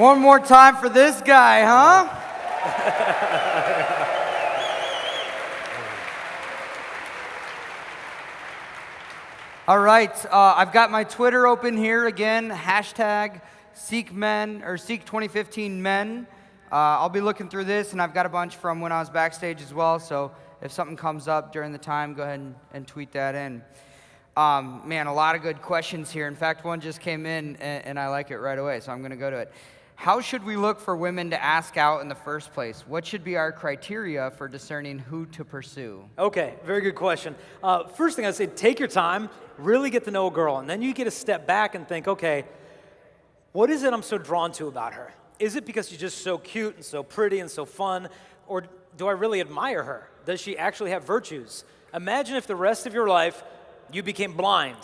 One more time for this guy, huh? All right, I've got my Twitter open here again, hashtag SEEK or SEEK2015 men. I'll be looking through this, and I've got a bunch from when I was backstage as well, so if something comes up during the time, go ahead and tweet that in. Man, a lot of good questions here. In fact, one just came in, and I like it right away, so I'm going to go to it. How should we look for women to ask out in the first place? What should be our criteria for discerning who to pursue? Okay, very good question. First thing I'd say, take your time, really get to know a girl, and then you get to step back and think, okay, what is it I'm so drawn to about her? Is it because she's just so cute and so pretty and so fun, or do I really admire her? Does she actually have virtues? Imagine if the rest of your life you became blind.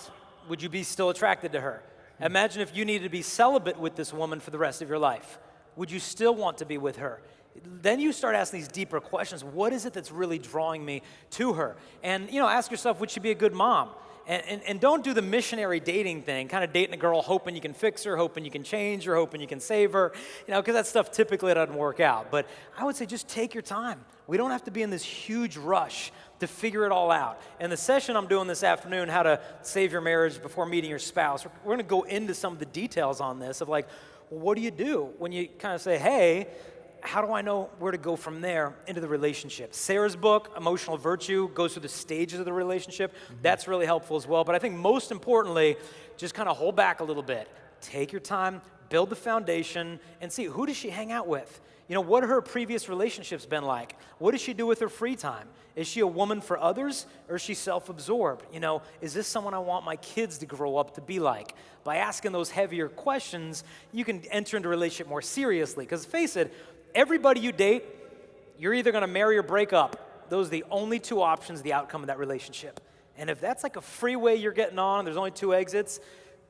Would you be still attracted to her? Imagine if you needed to be celibate with this woman for the rest of your life. Would you still want to be with her? Then you start asking these deeper questions. What is it that's really drawing me to her? And, ask yourself, would she be a good mom? And don't do the missionary dating thing, kind of dating a girl hoping you can fix her, hoping you can change her, hoping you can save her, because that stuff typically doesn't work out. But I would say just take your time. We don't have to be in this huge rush to figure it all out. And the session I'm doing this afternoon, how to save your marriage before meeting your spouse, we're going to go into some of the details on this of like, well, what do you do when you kind of say, hey, how do I know where to go from there into the relationship? Sarah's book, Emotional Virtue, goes through the stages of the relationship. That's really helpful as well. But I think most importantly, just kind of hold back a little bit. Take your time, build the foundation, and see, who does she hang out with? What have her previous relationships been like? What does she do with her free time? Is she a woman for others, or is she self-absorbed? Is this someone I want my kids to grow up to be like? By asking those heavier questions, you can enter into a relationship more seriously. Because face it, everybody you date, you're either going to marry or break up. Those are the only two options, the outcome of that relationship. And if that's like a freeway you're getting on, there's only two exits,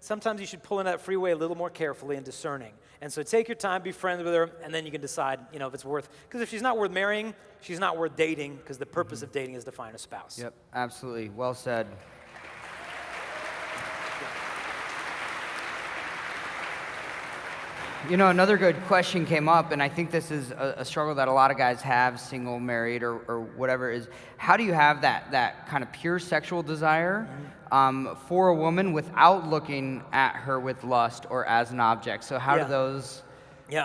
sometimes you should pull in that freeway a little more carefully and discerning. And so take your time, be friends with her, and then you can decide, if it's worth, because if she's not worth marrying, she's not worth dating, because the purpose of dating is to find a spouse. Yep, absolutely. Well said. Another good question came up, and I think this is a struggle that a lot of guys have, single, married, or whatever, is how do you have that kind of pure sexual desire for a woman without looking at her with lust or as an object? So how do those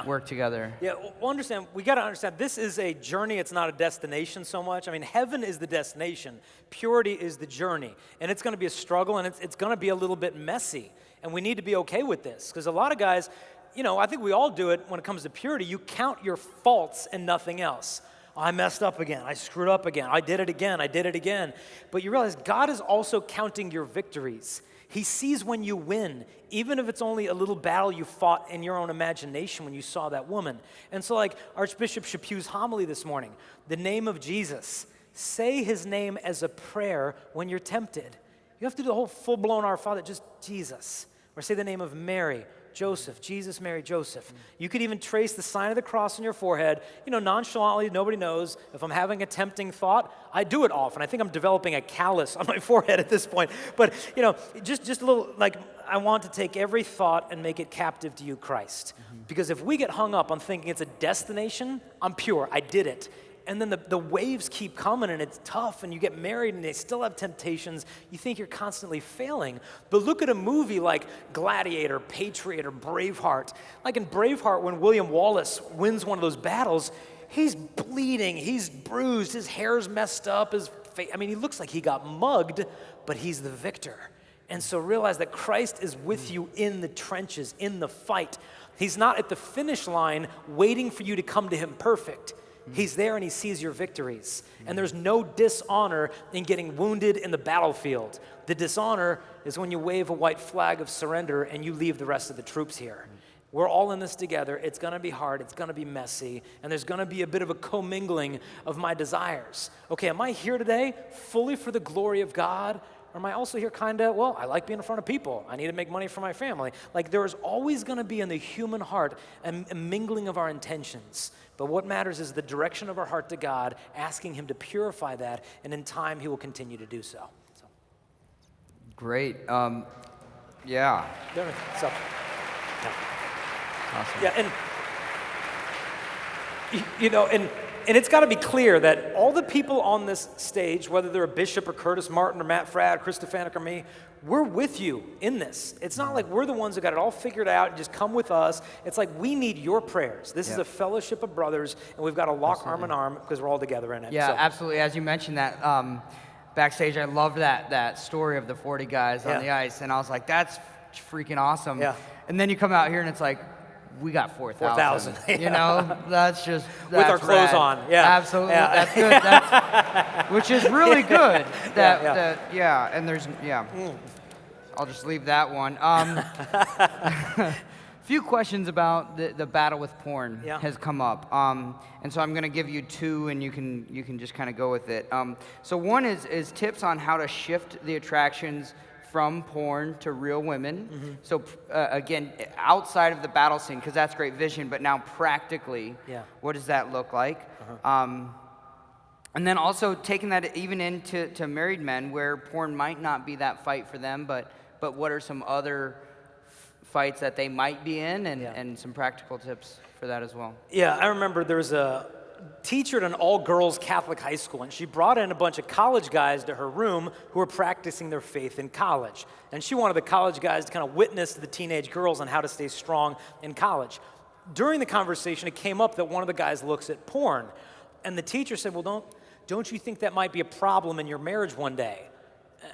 work together? Yeah, well, we got to understand, this is a journey, it's not a destination so much. I mean, heaven is the destination. Purity is the journey. And it's going to be a struggle, and it's going to be a little bit messy. And we need to be okay with this, because a lot of guys, I think we all do it when it comes to purity. You count your faults and nothing else. Oh, I messed up again. I screwed up again. I did it again. But you realize God is also counting your victories. He sees when you win, even if it's only a little battle you fought in your own imagination when you saw that woman. And so like Archbishop Chaput's homily this morning, the name of Jesus, say his name as a prayer when you're tempted. You have to do the whole full-blown Our Father, just Jesus. Or say the name of Mary, Joseph, Jesus, Mary, Joseph. You could even trace the sign of the cross on your forehead. Nonchalantly, nobody knows. If I'm having a tempting thought, I do it often. I think I'm developing a callus on my forehead at this point. But, just a little, like, I want to take every thought and make it captive to you, Christ. Because if we get hung up on thinking it's a destination, I'm pure, I did it. And then the waves keep coming, and it's tough, and you get married, and they still have temptations. You think you're constantly failing. But look at a movie like Gladiator, Patriot, or Braveheart. Like in Braveheart, when William Wallace wins one of those battles, he's bleeding, he's bruised, his hair's messed up, he looks like he got mugged, but he's the victor. And so realize that Christ is with you in the trenches, in the fight. He's not at the finish line waiting for you to come to him perfect. He's there and he sees your victories. And there's no dishonor in getting wounded in the battlefield. The dishonor is when you wave a white flag of surrender and you leave the rest of the troops here. We're all in this together. It's going to be hard. It's going to be messy. And there's going to be a bit of a commingling of my desires. Okay, am I here today fully for the glory of God? Or am I also here I like being in front of people. I need to make money for my family. Like there is always going to be in the human heart a mingling of our intentions. But what matters is the direction of our heart to God, asking him to purify that, and in time he will continue to do so. Great. Yeah. Awesome. Yeah, and You know, and it's got to be clear that all the people on this stage, whether they're a Bishop or Curtis Martin or Matt Fradd, Chris Stefanik or me, we're with you in this. It's not like we're the ones who got it all figured out and just come with us. It's like we need your prayers. This is a fellowship of brothers, and we've got to lock arm in arm because we're all together in it. Yeah, absolutely. As you mentioned that, backstage, I loved that story of the 40 guys on the ice, and I was like, that's freaking awesome. Yeah. And then you come out here and it's like, we got 4,000. You know, that's with our clothes rad. on. Yeah, absolutely. Yeah. That's good. Which is really good. And there's I'll just leave that one. Few questions about the battle with porn has come up, and so I'm going to give you two, and you can just kind of go with it. So one is tips on how to shift the attractions from porn to real women. So again, outside of the battle scene, because that's great vision, but now practically, what does that look like? And then also taking that even into married men, where porn might not be that fight for them, but what are some other fights that they might be in, and some practical tips for that as well. Yeah, I remember there was a teacher at an all-girls Catholic high school, and she brought in a bunch of college guys to her room who were practicing their faith in college. And she wanted the college guys to kind of witness to the teenage girls on how to stay strong in college. During the conversation, it came up that one of the guys looks at porn, and the teacher said, well, don't you think that might be a problem in your marriage one day?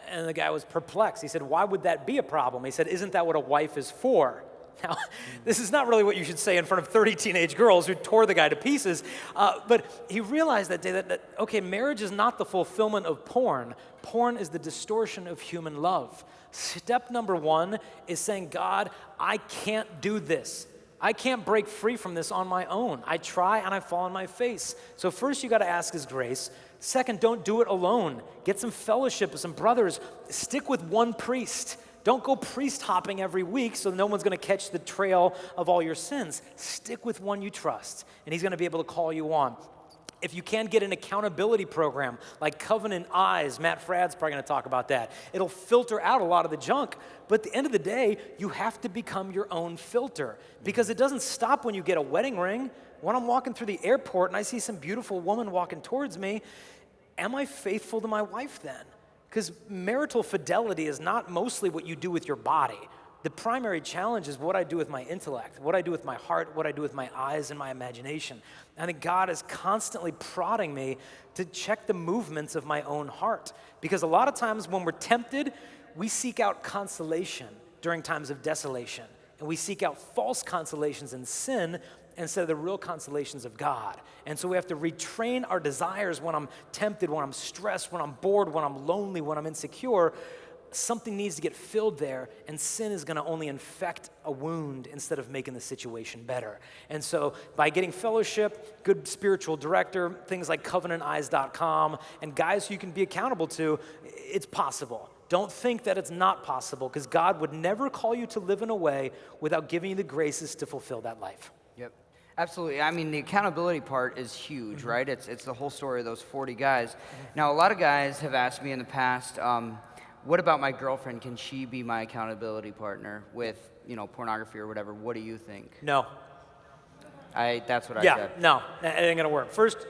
And the guy was perplexed. He said, why would that be a problem? He said, isn't that what a wife is for? Now, this is not really what you should say in front of 30 teenage girls who tore the guy to pieces, but he realized that day that, okay, marriage is not the fulfillment of porn. Porn is the distortion of human love. Step number one is saying, God, I can't do this. I can't break free from this on my own. I try and I fall on my face. So first you got to ask His grace. Second, don't do it alone. Get some fellowship with some brothers. Stick with one priest. Don't go priest hopping every week so no one's going to catch the trail of all your sins. Stick with one you trust, and He's going to be able to call you on. If you can get an accountability program like Covenant Eyes, Matt Fradd's probably going to talk about that. It'll filter out a lot of the junk, but at the end of the day, you have to become your own filter, because it doesn't stop when you get a wedding ring. When I'm walking through the airport and I see some beautiful woman walking towards me, am I faithful to my wife then? Because marital fidelity is not mostly what you do with your body. The primary challenge is what I do with my intellect, what I do with my heart, what I do with my eyes and my imagination. I think God is constantly prodding me to check the movements of my own heart. Because a lot of times when we're tempted, we seek out consolation during times of desolation. And we seek out false consolations in sin instead of the real consolations of God. And so we have to retrain our desires when I'm tempted, when I'm stressed, when I'm bored, when I'm lonely, when I'm insecure. Something needs to get filled there, and sin is going to only infect a wound instead of making the situation better. And so by getting fellowship, good spiritual director, things like covenanteyes.com, and guys who you can be accountable to, it's possible. Don't think that it's not possible, because God would never call you to live in a way without giving you the graces to fulfill that life. Yep. Absolutely. I mean, the accountability part is huge, right? It's the whole story of those 40 guys. Now, a lot of guys have asked me in the past, what about my girlfriend? Can she be my accountability partner with, pornography or whatever? What do you think? No. That's what I said. Yeah, no, it ain't gonna work. First,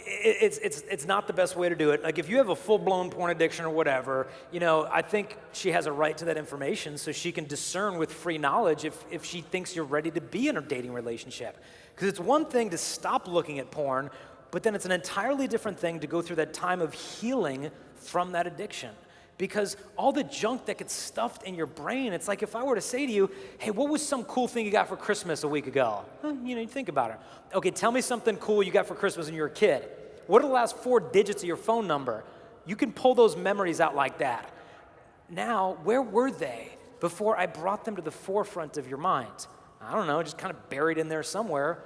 it's not the best way to do it. Like if you have a full-blown porn addiction or whatever, I think she has a right to that information so she can discern with free knowledge if she thinks you're ready to be in a dating relationship. Because it's one thing to stop looking at porn, but then it's an entirely different thing to go through that time of healing from that addiction. Because all the junk that gets stuffed in your brain, it's like if I were to say to you, hey, what was some cool thing you got for Christmas a week ago? You think about it. Okay, tell me something cool you got for Christmas when you were a kid. What are the last 4 digits of your phone number? You can pull those memories out like that. Now, where were they before I brought them to the forefront of your mind? I don't know, just kind of buried in there somewhere.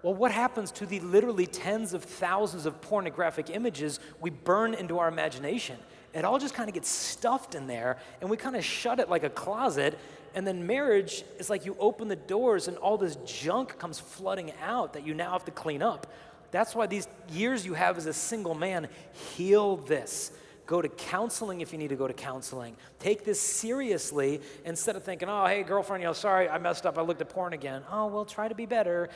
Well, what happens to the literally tens of thousands of pornographic images we burn into our imagination? It all just kind of gets stuffed in there, and we kind of shut it like a closet, and then marriage is like you open the doors and all this junk comes flooding out that you now have to clean up. That's why these years you have as a single man, heal this. Go to counseling if you need to go to counseling. Take this seriously instead of thinking, oh, hey, girlfriend, sorry, I messed up. I looked at porn again. Oh, well, try to be better.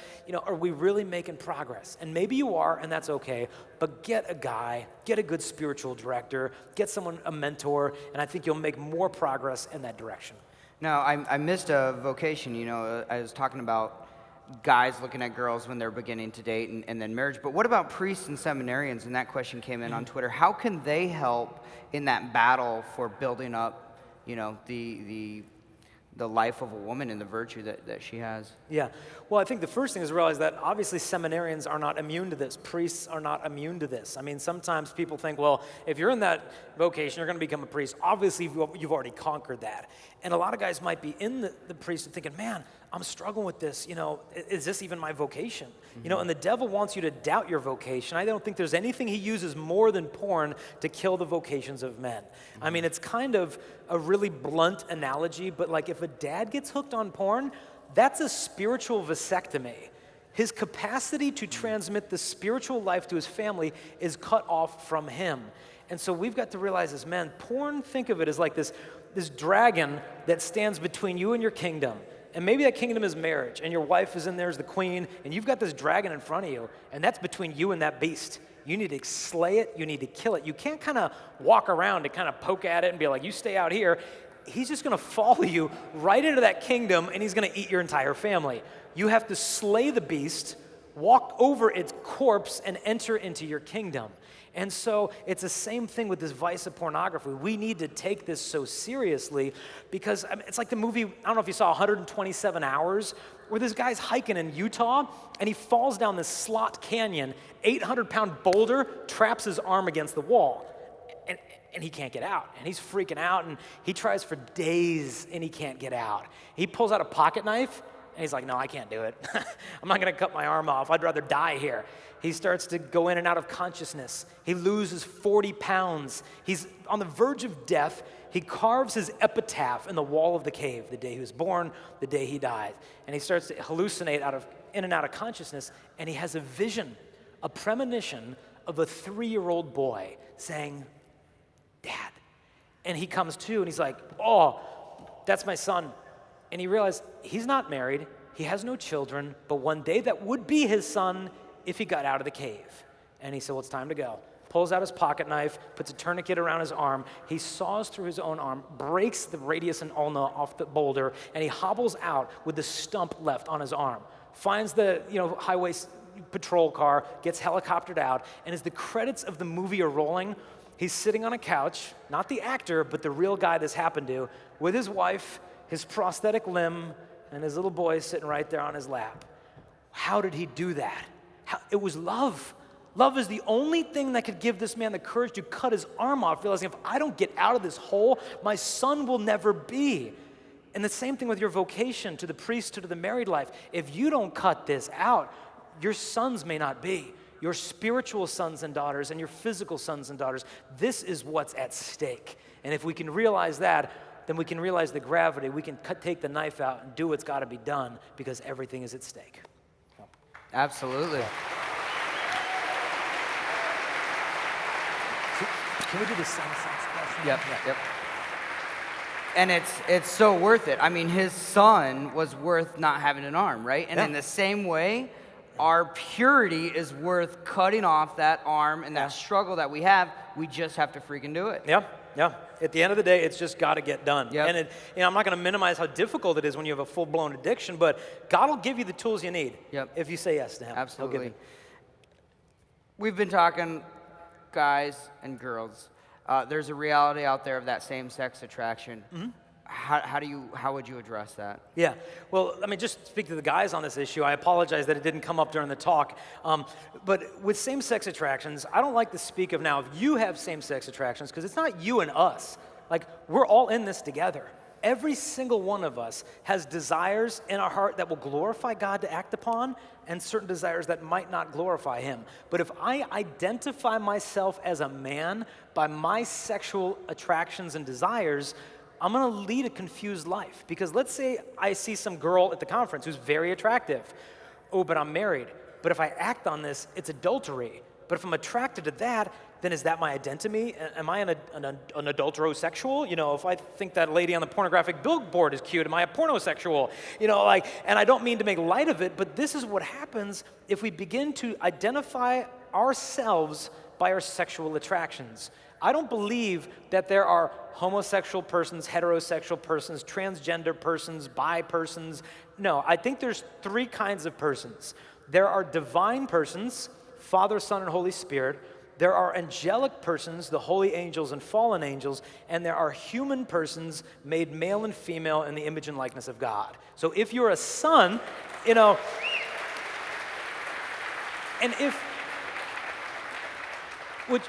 Are we really making progress? And maybe you are, and that's okay. But get a guy, get a good spiritual director, get someone, a mentor, and I think you'll make more progress in that direction. Now, I missed a vocation. I was talking about guys looking at girls when they're beginning to date and then marriage. But what about priests and seminarians? And that question came in on Twitter. How can they help in that battle for building up, the life of a woman and the virtue that she has? Yeah. Well, I think the first thing is to realize that obviously seminarians are not immune to this. Priests are not immune to this. I mean, sometimes people think, well, if you're in that vocation, you're going to become a priest. Obviously, you've already conquered that. And a lot of guys might be in the priesthood thinking, man, I'm struggling with this. Is this even my vocation? Mm-hmm. And the devil wants you to doubt your vocation. I don't think there's anything he uses more than porn to kill the vocations of men. Mm-hmm. I mean, it's kind of a really blunt analogy, but like if a dad gets hooked on porn, that's a spiritual vasectomy. His capacity to transmit the spiritual life to his family is cut off from him. And so we've got to realize as men, porn, think of it as like this dragon that stands between you and your kingdom. And maybe that kingdom is marriage, and your wife is in there as the queen, and you've got this dragon in front of you, and that's between you and that beast. You need to slay it, you need to kill it. You can't kind of walk around and kind of poke at it and be like, you stay out here. He's just going to follow you right into that kingdom, and he's going to eat your entire family. You have to slay the beast, walk over its corpse, and enter into your kingdom. And so it's the same thing with this vice of pornography. We need to take this so seriously because it's like the movie, I don't know if you saw 127 Hours, where this guy's hiking in Utah and he falls down this slot canyon, 800-pound boulder traps his arm against the wall. And he can't get out. And he's freaking out and he tries for days and he can't get out. He pulls out a pocket knife and he's like, no, I can't do it. I'm not going to cut my arm off. I'd rather die here. He starts to go in and out of consciousness. He loses 40 pounds. He's on the verge of death. He carves his epitaph in the wall of the cave, the day he was born, the day he died. And he starts to hallucinate in and out of consciousness, and he has a vision, a premonition of a 3-year-old boy saying, Dad. And he comes to, and he's like, oh, that's my son. And he realized he's not married, he has no children, but one day that would be his son if he got out of the cave. And he said, well, it's time to go. Pulls out his pocket knife, puts a tourniquet around his arm. He saws through his own arm, breaks the radius and ulna off the boulder, and he hobbles out with the stump left on his arm. Finds the highway patrol car, gets helicoptered out, and as the credits of the movie are rolling, he's sitting on a couch, not the actor, but the real guy this happened to, with his wife, his prosthetic limb, and his little boy sitting right there on his lap. How did he do that? It was love. Love is the only thing that could give this man the courage to cut his arm off, realizing if I don't get out of this hole, my son will never be. And the same thing with your vocation to the priesthood, to the married life. If you don't cut this out, your sons may not be. Your spiritual sons and daughters and your physical sons and daughters, this is what's at stake. And if we can realize that, then we can realize the gravity. We can take the knife out and do what's got to be done because everything is at stake. Absolutely. Can we do the same question? Yep. And it's so worth it. I mean, his son was worth not having an arm, right? And in the same way, our purity is worth cutting off that arm and that struggle that we have. We just have to freaking do it. Yeah. At the end of the day, it's just got to get done. Yep. And I'm not going to minimize how difficult it is when you have a full-blown addiction, but God will give you the tools you need if you say yes to Him. Absolutely. We've been talking guys and girls. There's a reality out there of that same-sex attraction. Mm-hmm. How would you address that? Yeah, well, let me just speak to the guys on this issue. I apologize that it didn't come up during the talk. But with same-sex attractions, I don't like to speak of now if you have same-sex attractions because it's not you and us. Like, we're all in this together. Every single one of us has desires in our heart that will glorify God to act upon and certain desires that might not glorify Him. But if I identify myself as a man by my sexual attractions and desires, I'm going to lead a confused life. Because let's say I see some girl at the conference who's very attractive. Oh, but I'm married. But if I act on this, it's adultery. But if I'm attracted to that, then is that my identity? Am I an adulterosexual? You know, if I think that lady on the pornographic billboard is cute, am I a pornosexual? You know, like, and I don't mean to make light of it, but this is what happens if we begin to identify ourselves by our sexual attractions. I don't believe that there are homosexual persons, heterosexual persons, transgender persons, bi persons. No, I think there's three kinds of persons. There are divine persons, Father, Son, and Holy Spirit. There are angelic persons, the holy angels and fallen angels, and there are human persons made male and female in the image and likeness of God. So if you're a son, you know, and if,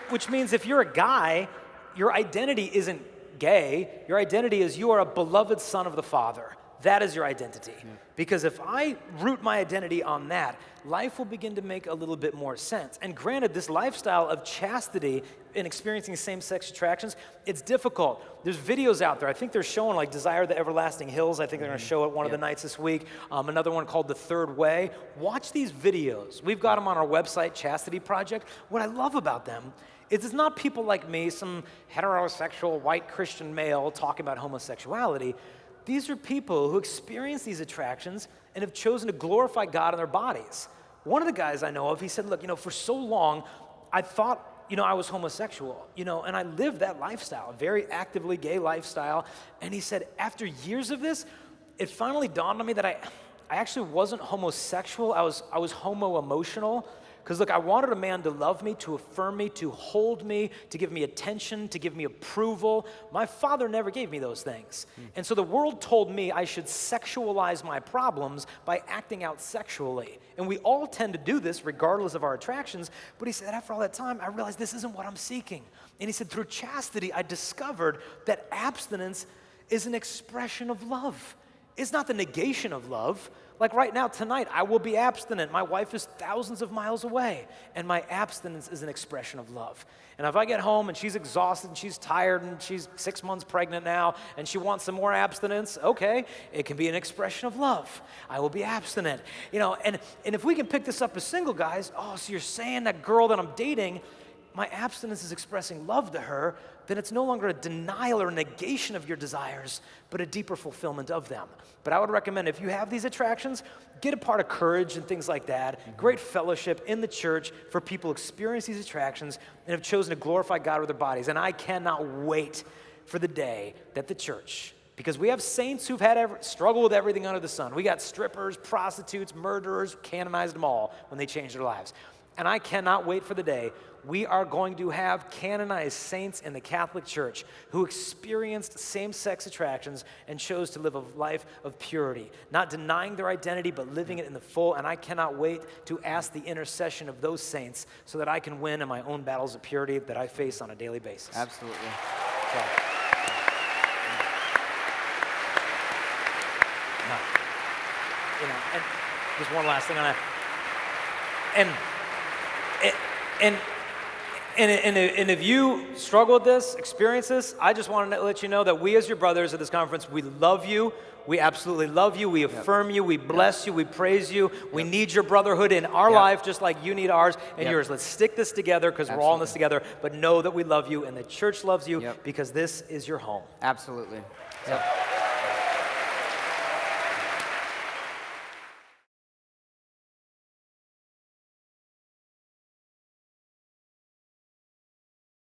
which means if you're a guy, your identity isn't gay, your identity is you are a beloved son of the Father. That is your identity. Yeah. Because if I root my identity on that, life will begin to make a little bit more sense. And granted, this lifestyle of chastity and experiencing same-sex attractions, it's difficult. There's videos out there. I think they're showing like Desire the Everlasting Hills. I think they're going to show it one of the nights this week. Another one called The Third Way. Watch these videos. We've got them on our website, Chastity Project. What I love about them is it's not people like me, some heterosexual white Christian male talking about homosexuality. These are people who experience these attractions and have chosen to glorify God in their bodies. One of the guys I know of, he said, look, you know, for so long, I thought, you know, I was homosexual, you know, and I lived that lifestyle, a very actively gay lifestyle. And he said, after years of this, it finally dawned on me that I actually wasn't homosexual, I was homo-emotional. Because look, I wanted a man to love me, to affirm me, to hold me, to give me attention, to give me approval. My father never gave me those things. And so the world told me I should sexualize my problems by acting out sexually. And we all tend to do this regardless of our attractions. But he said, after all that time, I realized this isn't what I'm seeking. And he said, through chastity, I discovered that abstinence is an expression of love. It's not the negation of love. Like right now, tonight, I will be abstinent. My wife is thousands of miles away, and my abstinence is an expression of love. And if I get home and she's exhausted and she's tired and she's 6 months pregnant now and she wants some more abstinence, okay, it can be an expression of love. I will be abstinent. You know, and if we can pick this up as single guys, oh, so you're saying that girl that I'm dating, my abstinence is expressing love to her, then it's no longer a denial or negation of your desires, but a deeper fulfillment of them. But I would recommend if you have these attractions, get a part of Courage and things like that. Great fellowship in the church for people who experience these attractions and have chosen to glorify God with their bodies. And I cannot wait for the day that the church, because we have saints who've had struggled with everything under the sun. We got strippers, prostitutes, murderers, canonized them all when they changed their lives. And I cannot wait for the day we are going to have canonized saints in the Catholic Church who experienced same-sex attractions and chose to live a life of purity, not denying their identity, but living it in the full. And I cannot wait to ask the intercession of those saints so that I can win in my own battles of purity that I face on a daily basis. Absolutely. So, you know, and just one last thing on that. And if you struggle with this, experience this, I just wanted to let you know that we as your brothers at this conference, we love you. We absolutely love you. We affirm you. We bless you. We praise you. We need your brotherhood in our life just like you need ours and yours. Let's stick this together because we're all in this together. But know that we love you and the church loves you because this is your home. Absolutely. So,